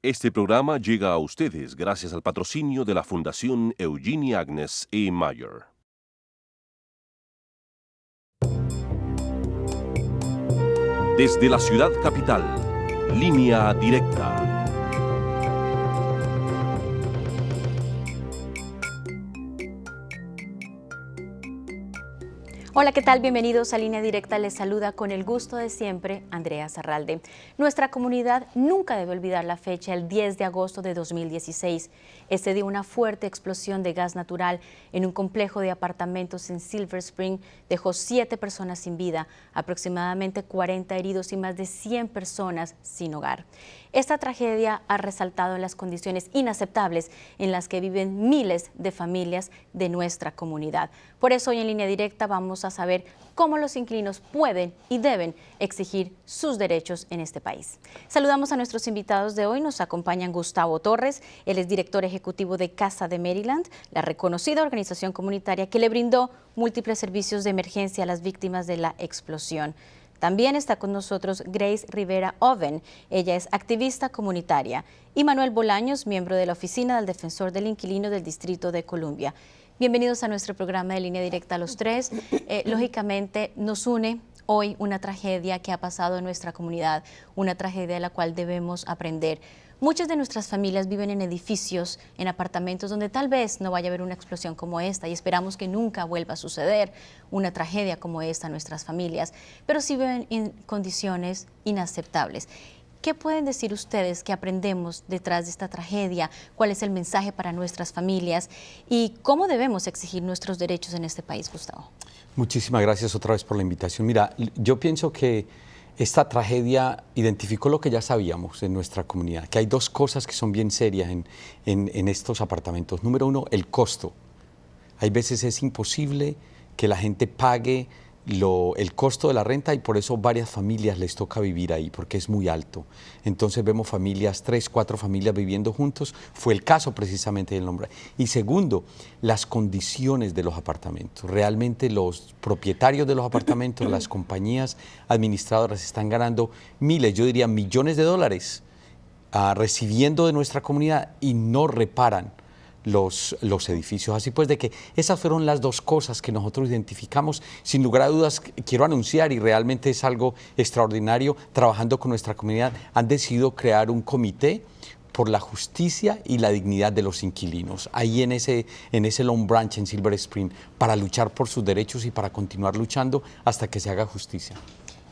Este programa llega a ustedes gracias al patrocinio de la Fundación Eugenie Agnes E. Mayer. Desde la ciudad capital, Línea Directa. Hola, ¿qué tal? Bienvenidos a Línea Directa. Les saluda con el gusto de siempre Andrea Zarralde. Nuestra comunidad nunca debe olvidar la fecha, el 10 de agosto de 2016. Este dio una fuerte explosión de gas natural en un complejo de apartamentos en Silver Spring. Dejó 7 personas sin vida, aproximadamente 40 heridos y más de 100 personas sin hogar. Esta tragedia ha resaltado las condiciones inaceptables en las que viven miles de familias de nuestra comunidad. Por eso hoy en Línea Directa vamos a saber cómo los inquilinos pueden y deben exigir sus derechos en este país. Saludamos a nuestros invitados de hoy. Nos acompañan Gustavo Torres, él es director ejecutivo de Casa de Maryland, la reconocida organización comunitaria que le brindó múltiples servicios de emergencia a las víctimas de la explosión. También está con nosotros Grace Rivera Oven, ella es activista comunitaria, y Manuel Bolaños, miembro de la Oficina del Defensor del Inquilino del Distrito de Columbia. Bienvenidos a nuestro programa de Línea Directa a los tres. Lógicamente nos une hoy una tragedia que ha pasado en nuestra comunidad, una tragedia de la cual debemos aprender. Muchas de nuestras familias viven en edificios, en apartamentos donde tal vez no vaya a haber una explosión como esta y esperamos que nunca vuelva a suceder una tragedia como esta a nuestras familias, pero sí viven en condiciones inaceptables. ¿Qué pueden decir ustedes que aprendemos detrás de esta tragedia? ¿Cuál es el mensaje para nuestras familias? ¿Y cómo debemos exigir nuestros derechos en este país, Gustavo? Muchísimas gracias otra vez por la invitación. Mira, yo pienso que esta tragedia identificó lo que ya sabíamos en nuestra comunidad, que hay dos cosas que son bien serias en estos apartamentos. Número uno, el costo. Hay veces es imposible que la gente pague el costo de la renta y por eso varias familias les toca vivir ahí porque es muy alto. Entonces vemos familias, 3, 4 familias viviendo juntos, fue el caso precisamente del nombre. Y segundo, las condiciones de los apartamentos. Realmente los propietarios de los apartamentos, las compañías administradoras están ganando miles, yo diría millones de dólares recibiendo de nuestra comunidad y no reparan los edificios. Así pues, de que esas fueron las dos cosas que nosotros identificamos. Sin lugar a dudas, quiero anunciar, y realmente es algo extraordinario, trabajando con nuestra comunidad, han decidido crear un comité por la justicia y la dignidad de los inquilinos, ahí en ese Long Branch, en Silver Spring, para luchar por sus derechos y para continuar luchando hasta que se haga justicia.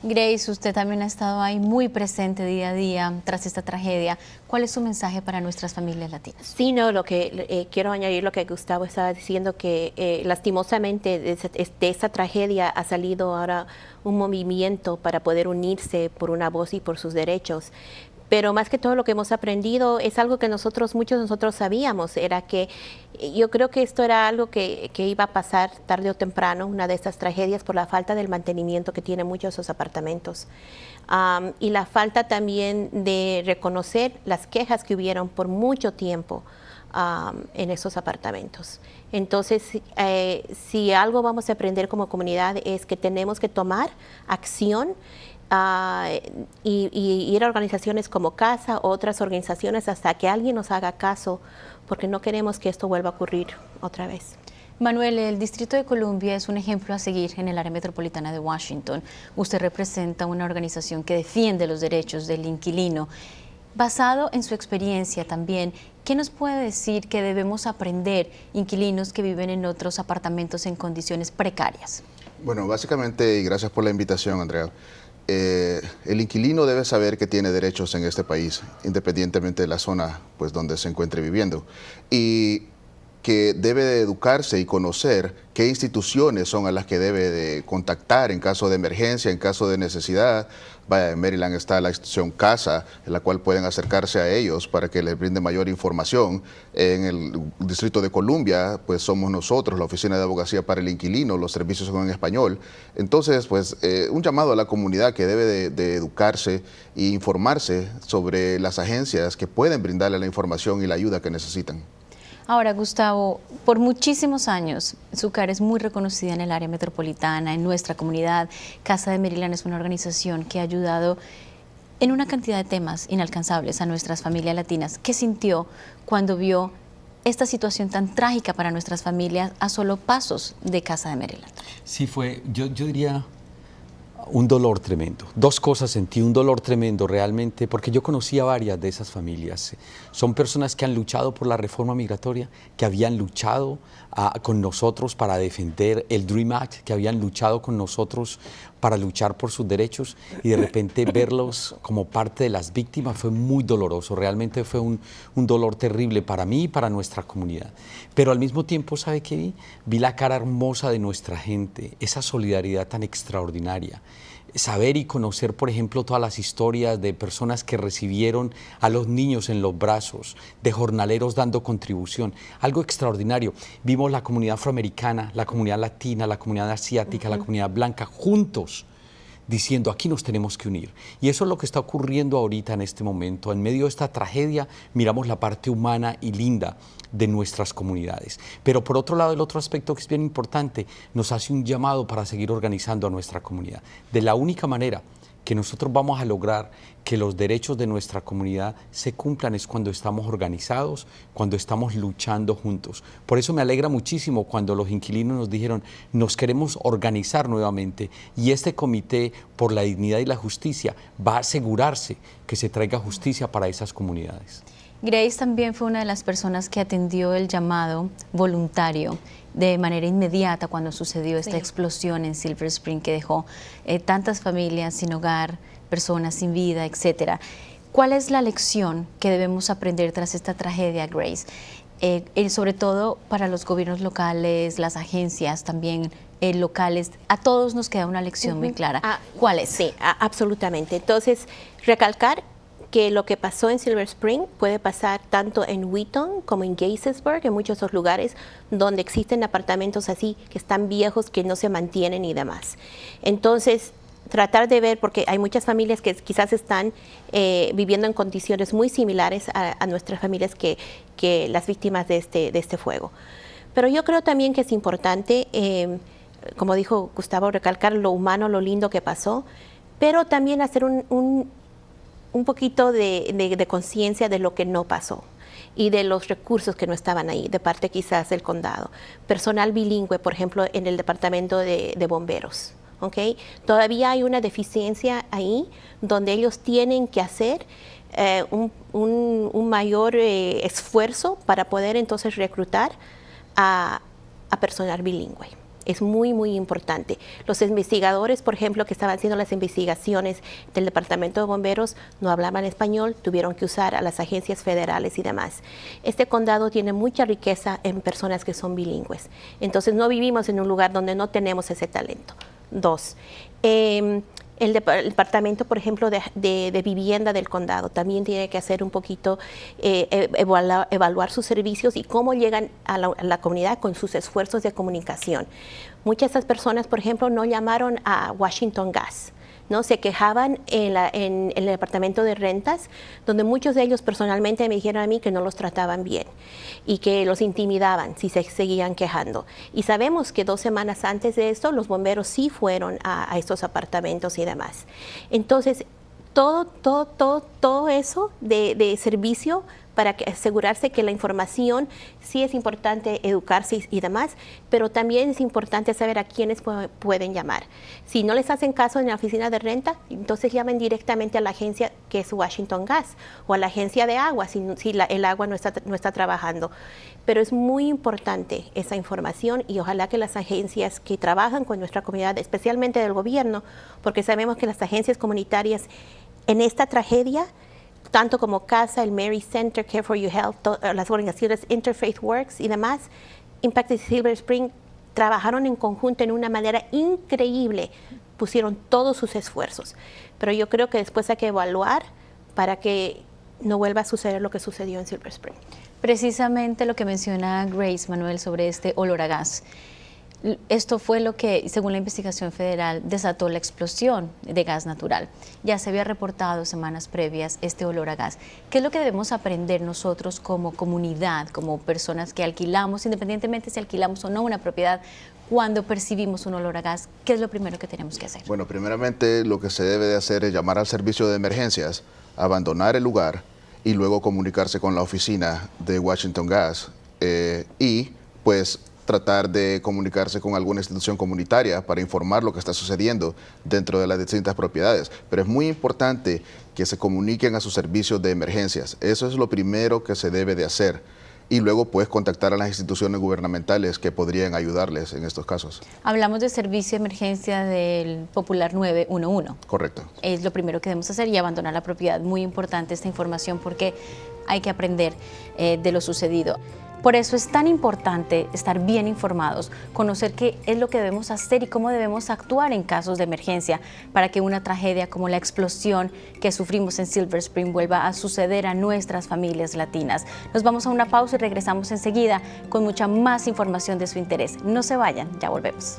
Grace, usted también ha estado ahí muy presente día a día tras esta tragedia. ¿Cuál es su mensaje para nuestras familias latinas? Sí, no, lo que quiero añadir lo que Gustavo estaba diciendo, que lastimosamente de esta tragedia ha salido ahora un movimiento para poder unirse por una voz y por sus derechos. Pero más que todo lo que hemos aprendido es algo que muchos de nosotros sabíamos, era que yo creo que esto era algo que iba a pasar tarde o temprano, una de estas tragedias, por la falta del mantenimiento que tienen muchos de esos apartamentos. Y la falta también de reconocer las quejas que hubieron por mucho tiempo en esos apartamentos. Entonces, si algo vamos a aprender como comunidad es que tenemos que tomar acción y ir a organizaciones como Casa, otras organizaciones, hasta que alguien nos haga caso, porque no queremos que esto vuelva a ocurrir otra vez. Manuel, el Distrito de Columbia es un ejemplo a seguir en el área metropolitana de Washington. Usted representa una organización que defiende los derechos del inquilino. Basado en su experiencia también, ¿qué nos puede decir que debemos aprender inquilinos que viven en otros apartamentos en condiciones precarias? Bueno, básicamente, y gracias por la invitación, Andrea, el inquilino debe saber que tiene derechos en este país, independientemente de la zona pues, donde se encuentre viviendo, y que debe de educarse y conocer qué instituciones son a las que debe de contactar en caso de emergencia, en caso de necesidad. Vaya, en Maryland está la institución Casa, en la cual pueden acercarse a ellos para que les brinde mayor información. En el Distrito de Columbia, pues somos nosotros, la Oficina de Abogacía para el Inquilino, los servicios son en español. Entonces, pues un llamado a la comunidad que debe de educarse e informarse sobre las agencias que pueden brindarle la información y la ayuda que necesitan. Ahora, Gustavo, por muchísimos años, SUCAR es muy reconocida en el área metropolitana, en nuestra comunidad. Casa de Maryland es una organización que ha ayudado en una cantidad de temas inalcanzables a nuestras familias latinas. ¿Qué sintió cuando vio esta situación tan trágica para nuestras familias a solo pasos de Casa de Maryland? Sí, fue, yo diría, un dolor tremendo. Dos cosas sentí, un dolor tremendo realmente, porque yo conocí a varias de esas familias. Son personas que han luchado por la reforma migratoria, que habían luchado con nosotros para defender el Dream Act, que habían luchado con nosotros para luchar por sus derechos, y de repente verlos como parte de las víctimas fue muy doloroso. Realmente fue un dolor terrible para mí y para nuestra comunidad. Pero al mismo tiempo, ¿sabe qué vi? Vi la cara hermosa de nuestra gente, esa solidaridad tan extraordinaria. Saber y conocer, por ejemplo, todas las historias de personas que recibieron a los niños en los brazos, de jornaleros dando contribución, algo extraordinario. Vimos la comunidad afroamericana, la comunidad latina, la comunidad asiática, la comunidad blanca, juntos, diciendo aquí nos tenemos que unir. Y eso es lo que está ocurriendo ahorita en este momento. En medio de esta tragedia miramos la parte humana y linda de nuestras comunidades. Pero por otro lado, el otro aspecto que es bien importante, nos hace un llamado para seguir organizando a nuestra comunidad. De la única manera que nosotros vamos a lograr que los derechos de nuestra comunidad se cumplan es cuando estamos organizados, cuando estamos luchando juntos. Por eso me alegra muchísimo cuando los inquilinos nos dijeron, nos queremos organizar nuevamente, y este comité por la dignidad y la justicia va a asegurarse que se traiga justicia para esas comunidades. Grace también fue una de las personas que atendió el llamado voluntario de manera inmediata cuando sucedió esta explosión en Silver Spring que dejó tantas familias sin hogar, personas sin vida, etcétera. ¿Cuál es la lección que debemos aprender tras esta tragedia, Grace? Sobre todo para los gobiernos locales, las agencias también locales, a todos nos queda una lección muy clara. ¿Cuál es? Sí, absolutamente. Entonces, recalcar que lo que pasó en Silver Spring puede pasar tanto en Wheaton como en Gaithersburg, en muchos otros lugares donde existen apartamentos así, que están viejos, que no se mantienen y demás. Entonces, tratar de ver, porque hay muchas familias que quizás están viviendo en condiciones muy similares a nuestras familias que las víctimas de este fuego. Pero yo creo también que es importante, como dijo Gustavo, recalcar lo humano, lo lindo que pasó, pero también hacer un poquito de conciencia de lo que no pasó y de los recursos que no estaban ahí, de parte quizás del condado. Personal bilingüe, por ejemplo, en el departamento de bomberos. ¿Okay? Todavía hay una deficiencia ahí donde ellos tienen que hacer un mayor esfuerzo para poder entonces reclutar a personal bilingüe. Es muy, muy importante. Los investigadores, por ejemplo, que estaban haciendo las investigaciones del Departamento de Bomberos, no hablaban español, tuvieron que usar a las agencias federales y demás. Este condado tiene mucha riqueza en personas que son bilingües. Entonces, no vivimos en un lugar donde no tenemos ese talento. Dos, el departamento, por ejemplo, de vivienda del condado también tiene que hacer un poquito, evaluar sus servicios y cómo llegan a la comunidad con sus esfuerzos de comunicación. Muchas de esas personas, por ejemplo, no llamaron a Washington Gas, ¿no? Se quejaban en el departamento de rentas, donde muchos de ellos personalmente me dijeron a mí que no los trataban bien y que los intimidaban si se seguían quejando. Y sabemos que 2 semanas antes de esto, los bomberos sí fueron a estos apartamentos y demás. Entonces, todo eso de servicio para asegurarse que la información sí es importante educarse y demás, pero también es importante saber a quiénes pueden llamar. Si no les hacen caso en la oficina de renta, entonces llamen directamente a la agencia que es Washington Gas o a la agencia de agua si el agua no está trabajando. Pero es muy importante esa información y ojalá que las agencias que trabajan con nuestra comunidad, especialmente del gobierno, porque sabemos que las agencias comunitarias en esta tragedia, tanto como CASA, el Mary Center, Care for You Health, las organizaciones Interfaith Works y demás, Impact Silver Spring, trabajaron en conjunto en una manera increíble, pusieron todos sus esfuerzos. Pero yo creo que después hay que evaluar para que no vuelva a suceder lo que sucedió en Silver Spring. Precisamente lo que menciona Grace, Manuel, sobre este olor a gas. Esto fue lo que, según la investigación federal, desató la explosión de gas natural. Ya se había reportado semanas previas este olor a gas. ¿Qué es lo que debemos aprender nosotros como comunidad, como personas que alquilamos, independientemente si alquilamos o no una propiedad, cuando percibimos un olor a gas? ¿Qué es lo primero que tenemos que hacer? Bueno, primeramente lo que se debe de hacer es llamar al servicio de emergencias, abandonar el lugar y luego comunicarse con la oficina de Washington Gas y pues tratar de comunicarse con alguna institución comunitaria para informar lo que está sucediendo dentro de las distintas propiedades. Pero es muy importante que se comuniquen a sus servicios de emergencias. Eso es lo primero que se debe de hacer. Y luego puedes contactar a las instituciones gubernamentales que podrían ayudarles en estos casos. Hablamos de servicio de emergencia del Popular 911. Correcto. Es lo primero que debemos hacer y abandonar la propiedad. Muy importante esta información porque hay que aprender de lo sucedido. Por eso es tan importante estar bien informados, conocer qué es lo que debemos hacer y cómo debemos actuar en casos de emergencia para que una tragedia como la explosión que sufrimos en Silver Spring vuelva a suceder a nuestras familias latinas. Nos vamos a una pausa y regresamos enseguida con mucha más información de su interés. No se vayan, ya volvemos.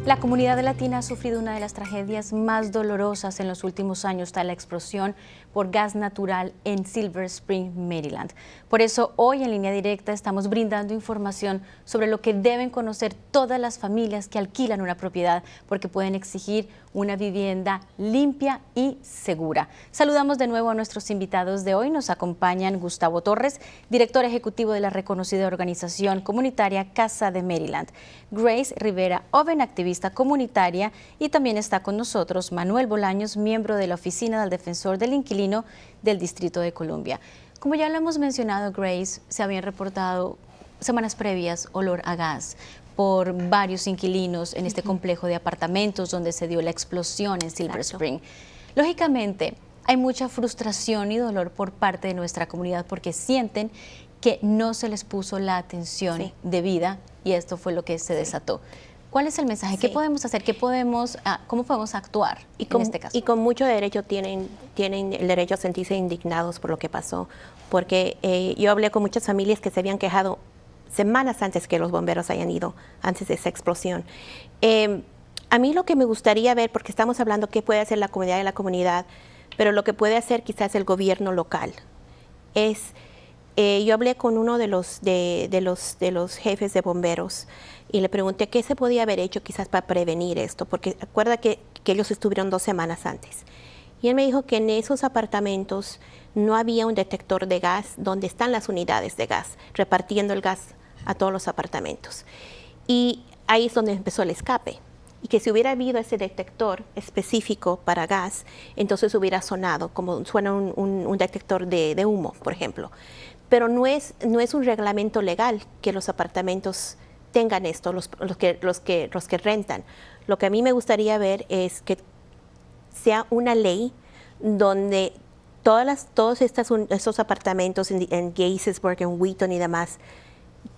La comunidad latina ha sufrido una de las tragedias más dolorosas en los últimos años tras la explosión por gas natural en Silver Spring, Maryland. Por eso hoy en Línea Directa estamos brindando información sobre lo que deben conocer todas las familias que alquilan una propiedad porque pueden exigir una vivienda limpia y segura. Saludamos de nuevo a nuestros invitados de hoy. Nos acompañan Gustavo Torres, director ejecutivo de la reconocida organización comunitaria Casa de Maryland, Grace Rivera Oven, activista comunitaria, y también está con nosotros Manuel Bolaños, miembro de la Oficina del Defensor del Inquilino del Distrito de Columbia. Como ya lo hemos mencionado, Grace, se habían reportado semanas previas olor a gas por varios inquilinos en este complejo de apartamentos donde se dio la explosión en Silver Spring. Lógicamente, hay mucha frustración y dolor por parte de nuestra comunidad porque sienten que no se les puso la atención debida y esto fue lo que se desató. ¿Cuál es el mensaje? ¿Qué podemos hacer? ¿Cómo podemos actuar en este caso? Y con mucho derecho tienen el derecho a sentirse indignados por lo que pasó, porque yo hablé con muchas familias que se habían quejado semanas antes que los bomberos hayan ido, antes de esa explosión. A mí lo que me gustaría ver, porque estamos hablando qué puede hacer la comunidad y la comunidad, pero lo que puede hacer quizás el gobierno local es, yo hablé con uno de los jefes de bomberos y le pregunté qué se podía haber hecho quizás para prevenir esto, porque acuerda que ellos estuvieron 2 semanas antes. Y él me dijo que en esos apartamentos no había un detector de gas donde están las unidades de gas, repartiendo el gas a todos los apartamentos. Y ahí es donde empezó el escape. Y que si hubiera habido ese detector específico para gas, entonces hubiera sonado, como suena un detector de humo, por ejemplo. Pero no es un reglamento legal que los apartamentos tengan esto, los que rentan. Lo que a mí me gustaría ver es que sea una ley donde todos estos apartamentos en Gaithersburg, en Wheaton y demás,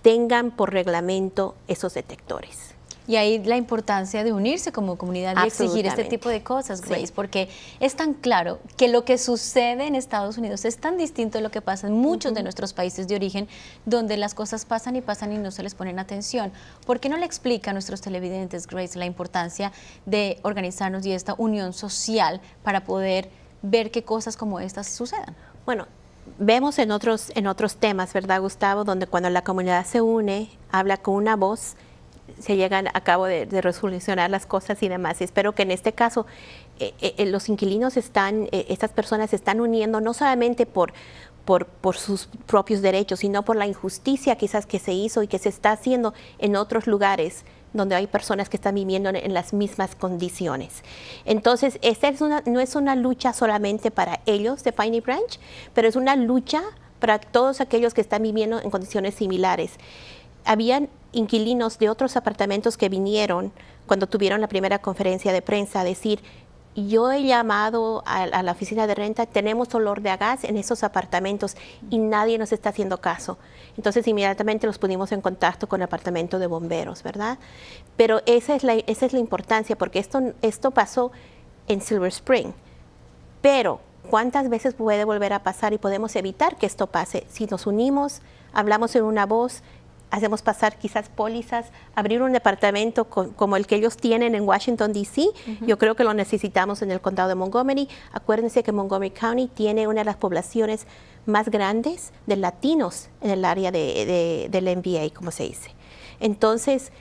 tengan por reglamento esos detectores. Y ahí la importancia de unirse como comunidad y exigir este tipo de cosas, Grace, porque es tan claro que lo que sucede en Estados Unidos es tan distinto de lo que pasa en muchos de nuestros países de origen, donde las cosas pasan y no se les ponen atención. ¿Por qué no le explica a nuestros televidentes, Grace, la importancia de organizarnos y esta unión social para poder ver qué cosas como estas sucedan? Bueno, vemos en otros temas, ¿verdad, Gustavo? Donde cuando la comunidad se une, habla con una voz, se llegan a cabo de resolucionar las cosas y demás. Y espero que en este caso los inquilinos estas personas se están uniendo no solamente por sus propios derechos, sino por la injusticia quizás que se hizo y que se está haciendo en otros lugares donde hay personas que están viviendo en las mismas condiciones. Entonces, esta no es una lucha solamente para ellos de Piney Branch, pero es una lucha para todos aquellos que están viviendo en condiciones similares. Habían inquilinos de otros apartamentos que vinieron cuando tuvieron la primera conferencia de prensa a decir, yo he llamado a la oficina de renta, tenemos olor de a gas en esos apartamentos y nadie nos está haciendo caso. Entonces inmediatamente los pusimos en contacto con el apartamento de bomberos, ¿verdad? Pero esa es la importancia, porque esto pasó en Silver Spring. Pero ¿cuántas veces puede volver a pasar y podemos evitar que esto pase? Si nos unimos, hablamos en una voz, hacemos pasar quizás pólizas, abrir un departamento como el que ellos tienen en Washington, D.C., yo creo que lo necesitamos en el condado de Montgomery. Acuérdense que Montgomery County tiene una de las poblaciones más grandes de latinos en el área del NBA, como se dice. Entonces,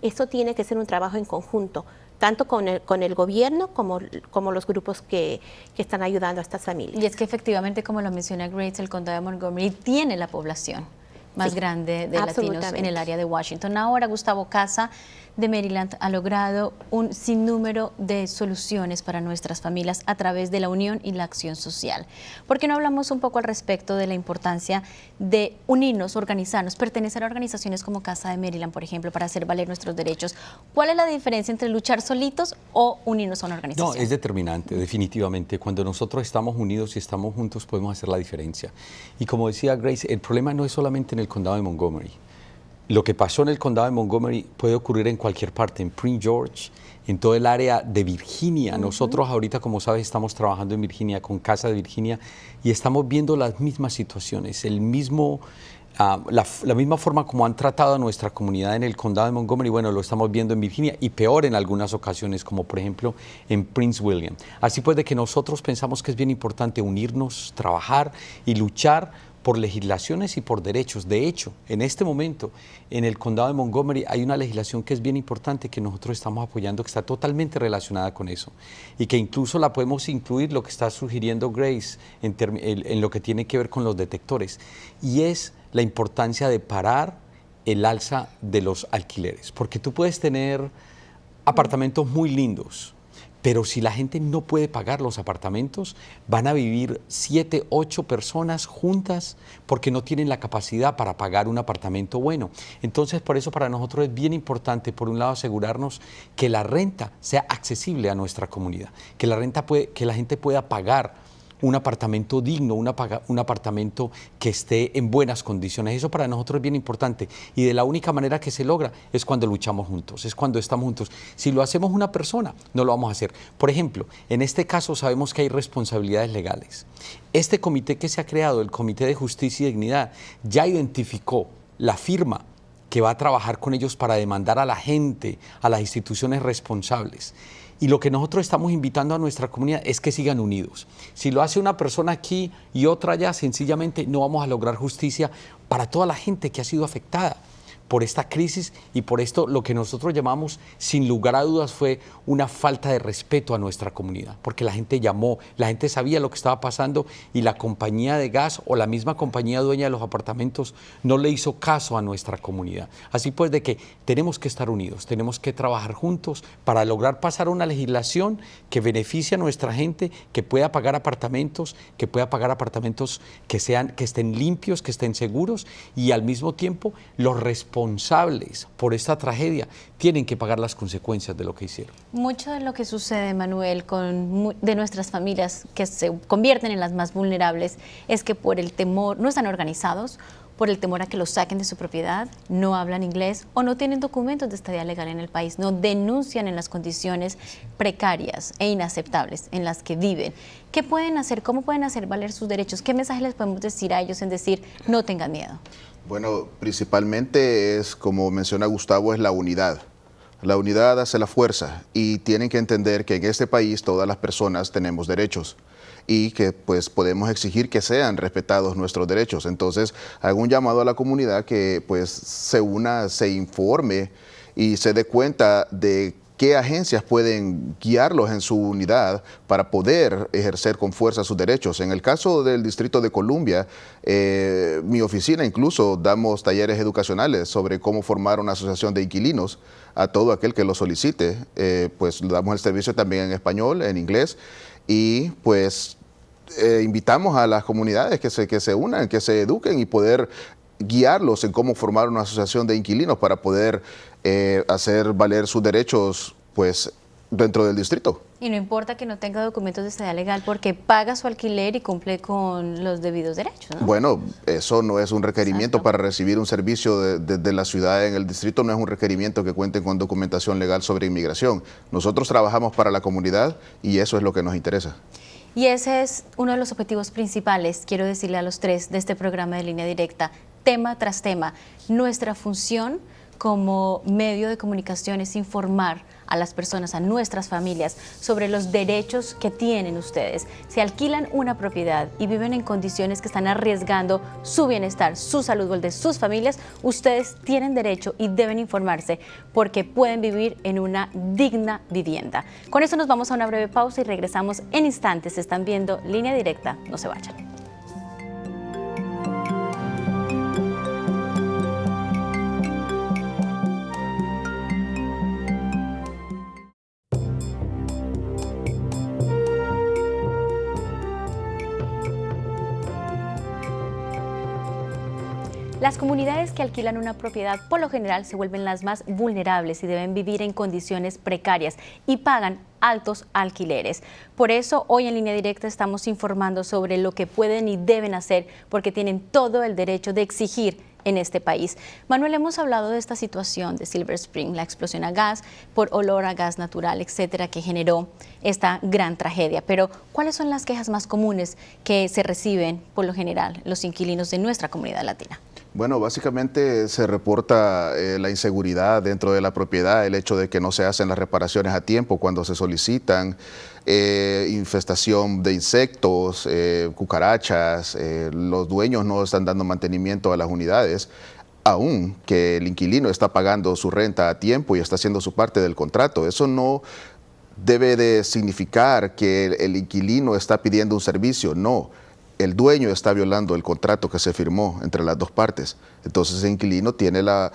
esto tiene que ser un trabajo en conjunto, tanto con el gobierno como los grupos que están ayudando a estas familias. Y es que efectivamente, como lo menciona Grace, el condado de Montgomery tiene la población más grande de latinos en el área de Washington. Ahora, Gustavo Casa de Maryland ha logrado un sinnúmero de soluciones para nuestras familias a través de la unión y la acción social. ¿Por qué no hablamos un poco al respecto de la importancia de unirnos, organizarnos, pertenecer a organizaciones como Casa de Maryland, por ejemplo, para hacer valer nuestros derechos? ¿Cuál es la diferencia entre luchar solitos o unirnos a una organización? No, es determinante, definitivamente. Cuando nosotros estamos unidos y estamos juntos, podemos hacer la diferencia. Y como decía Grace, el problema no es solamente en el condado de Montgomery. Lo que pasó en el condado de Montgomery puede ocurrir en cualquier parte, en Prince George, en todo el área de Virginia. Nosotros ahorita, como sabes, estamos trabajando en Virginia con Casa de Virginia y estamos viendo las mismas situaciones, la misma forma como han tratado a nuestra comunidad en el condado de Montgomery, bueno, lo estamos viendo en Virginia y peor en algunas ocasiones, como por ejemplo en Prince William. Así pues, de que nosotros pensamos que es bien importante unirnos, trabajar y luchar por legislaciones y por derechos. De hecho, en este momento, en el condado de Montgomery hay una legislación que es bien importante que nosotros estamos apoyando, que está totalmente relacionada con eso y que incluso la podemos incluir, lo que está sugiriendo Grace, en lo que tiene que ver con los detectores, y es la importancia de parar el alza de los alquileres, porque tú puedes tener apartamentos muy lindos, pero si la gente no puede pagar los apartamentos, van a vivir 7, 8 personas juntas porque no tienen la capacidad para pagar un apartamento bueno. Entonces, por eso para nosotros es bien importante, por un lado, asegurarnos que la renta sea accesible a nuestra comunidad, que la gente pueda pagar un apartamento digno, un apartamento que esté en buenas condiciones. Eso para nosotros es bien importante y de la única manera que se logra es cuando luchamos juntos, es cuando estamos juntos. Si lo hacemos una persona, no lo vamos a hacer. Por ejemplo, en este caso sabemos que hay responsabilidades legales. Este comité que se ha creado, el Comité de Justicia y Dignidad, ya identificó la firma que va a trabajar con ellos para demandar a la gente, a las instituciones responsables. Y lo que nosotros estamos invitando a nuestra comunidad es que sigan unidos. Si lo hace una persona aquí y otra allá, sencillamente no vamos a lograr justicia para toda la gente que ha sido afectada por esta crisis y por esto lo que nosotros llamamos, sin lugar a dudas, fue una falta de respeto a nuestra comunidad, porque la gente llamó, la gente sabía lo que estaba pasando y la compañía de gas o la misma compañía dueña de los apartamentos no le hizo caso a nuestra comunidad. Así pues, de que tenemos que estar unidos, tenemos que trabajar juntos para lograr pasar una legislación que beneficie a nuestra gente, que pueda pagar apartamentos, que estén limpios, que estén seguros y al mismo tiempo los responsables por esta tragedia tienen que pagar las consecuencias de lo que hicieron. Mucho de lo que sucede, Manuel, de nuestras familias que se convierten en las más vulnerables es que por el temor, no están organizados, por el temor a que los saquen de su propiedad, no hablan inglés o no tienen documentos de estadía legal en el país, no denuncian en las condiciones precarias e inaceptables en las que viven. ¿Qué pueden hacer? ¿Cómo pueden hacer valer sus derechos? ¿Qué mensaje les podemos decir a ellos en decir, no tengan miedo? Bueno, principalmente es, como menciona Gustavo, es la unidad. La unidad hace la fuerza y tienen que entender que en este país todas las personas tenemos derechos y que pues podemos exigir que sean respetados nuestros derechos. Entonces, hago un llamado a la comunidad que pues se una, se informe y se dé cuenta de qué agencias pueden guiarlos en su unidad para poder ejercer con fuerza sus derechos. En el caso del Distrito de Columbia, mi oficina incluso damos talleres educacionales sobre cómo formar una asociación de inquilinos a todo aquel que lo solicite. Pues damos el servicio también en español, en inglés, y pues invitamos a las comunidades que se unan, que se eduquen y poder guiarlos en cómo formar una asociación de inquilinos para poder hacer valer sus derechos pues dentro del distrito. Y no importa que no tenga documentos de estadía legal porque paga su alquiler y cumple con los debidos derechos, ¿no? Bueno, eso no es un requerimiento. Exacto. Para recibir un servicio de la ciudad en el distrito, no es un requerimiento que cuenten con documentación legal sobre inmigración. Nosotros trabajamos para la comunidad y eso es lo que nos interesa. Y ese es uno de los objetivos principales, quiero decirle a los tres, de este programa de Línea Directa, tema tras tema. Nuestra función como medio de comunicación es informar a las personas, a nuestras familias, sobre los derechos que tienen ustedes. Si alquilan una propiedad y viven en condiciones que están arriesgando su bienestar, su salud o el de sus familias, ustedes tienen derecho y deben informarse porque pueden vivir en una digna vivienda. Con eso nos vamos a una breve pausa y regresamos en instantes. Están viendo Línea Directa, no se vayan. Las comunidades que alquilan una propiedad por lo general se vuelven las más vulnerables y deben vivir en condiciones precarias y pagan altos alquileres. Por eso hoy en Línea Directa estamos informando sobre lo que pueden y deben hacer porque tienen todo el derecho de exigir en este país. Manuel, hemos hablado de esta situación de Silver Spring, la explosión a gas por olor a gas natural, etcétera, que generó esta gran tragedia. Pero, ¿cuáles son las quejas más comunes que se reciben por lo general los inquilinos de nuestra comunidad latina? Bueno, básicamente se reporta la inseguridad dentro de la propiedad, el hecho de que no se hacen las reparaciones a tiempo cuando se solicitan, infestación de insectos, cucarachas, los dueños no están dando mantenimiento a las unidades, aun que el inquilino está pagando su renta a tiempo y está haciendo su parte del contrato. Eso no debe de significar que el inquilino está pidiendo un servicio, no. El dueño está violando el contrato que se firmó entre las dos partes. Entonces el inquilino tiene la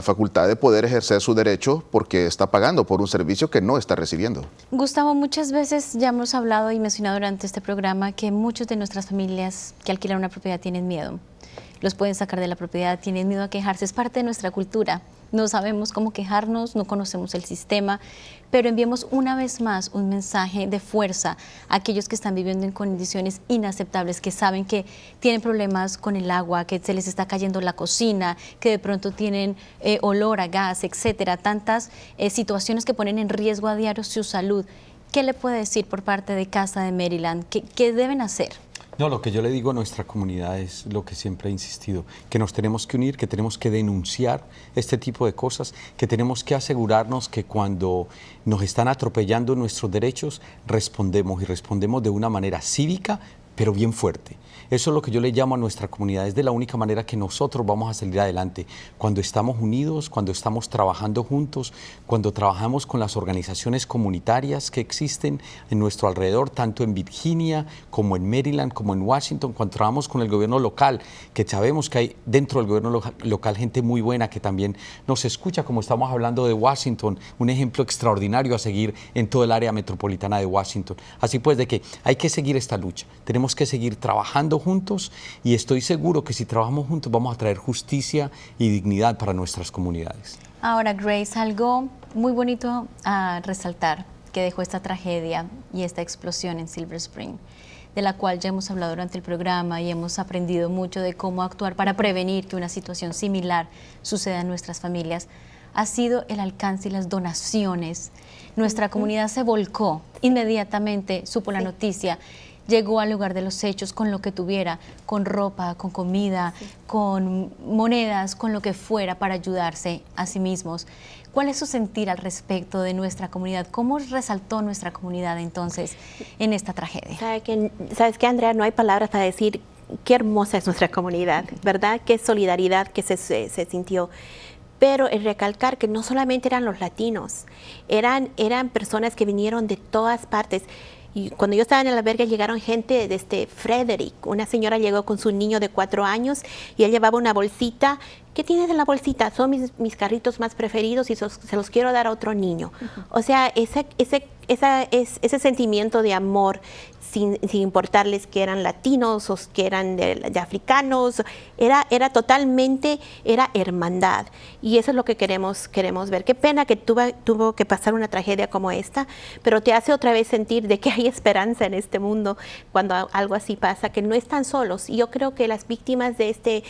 facultad de poder ejercer su derecho porque está pagando por un servicio que no está recibiendo. Gustavo, muchas veces ya hemos hablado y mencionado durante este programa que muchas de nuestras familias que alquilan una propiedad tienen miedo. Los pueden sacar de la propiedad, tienen miedo a quejarse, es parte de nuestra cultura. No sabemos cómo quejarnos, no conocemos el sistema, pero enviemos una vez más un mensaje de fuerza a aquellos que están viviendo en condiciones inaceptables, que saben que tienen problemas con el agua, que se les está cayendo la cocina, que de pronto tienen olor a gas, etcétera, tantas situaciones que ponen en riesgo a diario su salud. ¿Qué le puede decir por parte de Casa de Maryland? ¿Qué deben hacer? No, lo que yo le digo a nuestra comunidad es lo que siempre he insistido, que nos tenemos que unir, que tenemos que denunciar este tipo de cosas, que tenemos que asegurarnos que cuando nos están atropellando nuestros derechos, respondemos y respondemos de una manera cívica, pero bien fuerte. Eso es lo que yo le llamo a nuestra comunidad, es de la única manera que nosotros vamos a salir adelante, cuando estamos unidos, cuando estamos trabajando juntos, cuando trabajamos con las organizaciones comunitarias que existen en nuestro alrededor, tanto en Virginia como en Maryland, como en Washington, cuando trabajamos con el gobierno local, que sabemos que hay dentro del gobierno local gente muy buena que también nos escucha, como estamos hablando de Washington, un ejemplo extraordinario a seguir en todo el área metropolitana de Washington. Así pues, de que hay que seguir esta lucha, tenemos que seguir trabajando juntos y estoy seguro que si trabajamos juntos vamos a traer justicia y dignidad para nuestras comunidades. Ahora, Grace, algo muy bonito a resaltar que dejó esta tragedia y esta explosión en Silver Spring, de la cual ya hemos hablado durante el programa y hemos aprendido mucho de cómo actuar para prevenir que una situación similar suceda en nuestras familias, ha sido el alcance y las donaciones. Nuestra comunidad se volcó, inmediatamente supo la noticia, llegó al lugar de los hechos con lo que tuviera, con ropa, con comida, con monedas, con lo que fuera para ayudarse a sí mismos. ¿Cuál es su sentir al respecto de nuestra comunidad? ¿Cómo resaltó nuestra comunidad entonces en esta tragedia? ¿Sabes qué, Andrea? No hay palabras para decir qué hermosa es nuestra comunidad, ¿verdad? Qué solidaridad que se sintió. Pero el recalcar que no solamente eran los latinos, eran personas que vinieron de todas partes. Y cuando yo estaba en el albergue llegaron gente desde Frederick, una señora llegó con su niño de 4 años y él llevaba una bolsita ¿qué tienes en la bolsita? Son mis carritos más preferidos y se los quiero dar a otro niño. O sea, ese sentimiento de amor, sin importarles que eran latinos o que eran de africanos, era totalmente, era hermandad. Y eso es lo que queremos ver. Qué pena que tuvo que pasar una tragedia como esta, pero te hace otra vez sentir de que hay esperanza en este mundo cuando algo así pasa, que no están solos. Y yo creo que las víctimas de este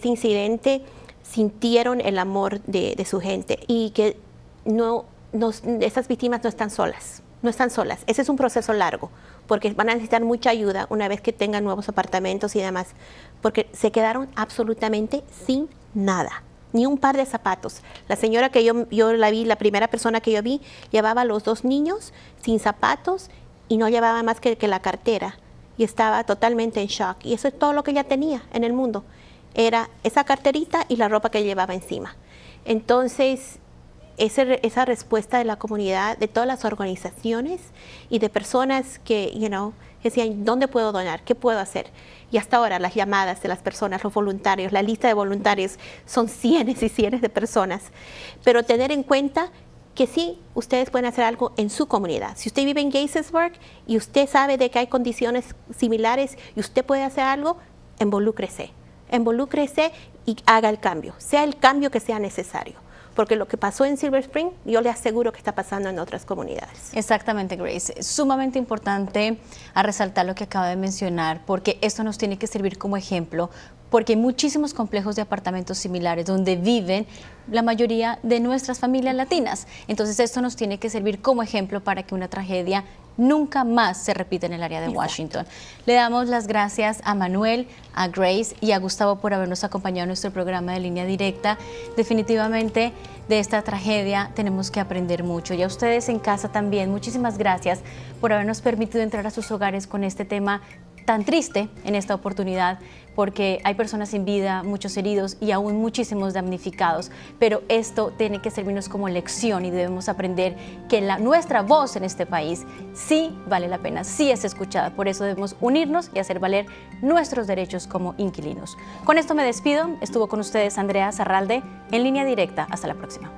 incidente sintieron el amor de su gente y que esas víctimas no están solas. No están solas. Ese es un proceso largo, porque van a necesitar mucha ayuda una vez que tengan nuevos apartamentos y demás, porque se quedaron absolutamente sin nada, ni un par de zapatos. La señora que yo la vi, la primera persona que yo vi, llevaba a los 2 niños sin zapatos y no llevaba más que la cartera y estaba totalmente en shock. Y eso es todo lo que ella tenía en el mundo. Era esa carterita y la ropa que llevaba encima. Entonces, esa respuesta de la comunidad, de todas las organizaciones y de personas que, decían, ¿dónde puedo donar? ¿Qué puedo hacer? Y hasta ahora las llamadas de las personas, los voluntarios, la lista de voluntarios son cientos y cientos de personas. Pero tener en cuenta que sí, ustedes pueden hacer algo en su comunidad. Si usted vive en Gaithersburg y usted sabe de que hay condiciones similares y usted puede hacer algo, involúcrese y haga el cambio, sea el cambio que sea necesario. Porque lo que pasó en Silver Spring, yo le aseguro que está pasando en otras comunidades. Exactamente, Grace. Es sumamente importante a resaltar lo que acaba de mencionar, porque esto nos tiene que servir como ejemplo, porque hay muchísimos complejos de apartamentos similares donde viven la mayoría de nuestras familias latinas. Entonces esto nos tiene que servir como ejemplo para que una tragedia nunca más se repita en el área de Washington. Le damos las gracias a Manuel, a Grace y a Gustavo por habernos acompañado en nuestro programa de Línea Directa. Definitivamente de esta tragedia tenemos que aprender mucho. Y a ustedes en casa también, muchísimas gracias por habernos permitido entrar a sus hogares con este tema tan triste en esta oportunidad, porque hay personas sin vida, muchos heridos y aún muchísimos damnificados, pero esto tiene que servirnos como lección y debemos aprender que nuestra voz en este país sí vale la pena, sí es escuchada. Por eso debemos unirnos y hacer valer nuestros derechos como inquilinos. Con esto me despido. Estuvo con ustedes Andrea Zarralde en Línea Directa. Hasta la próxima.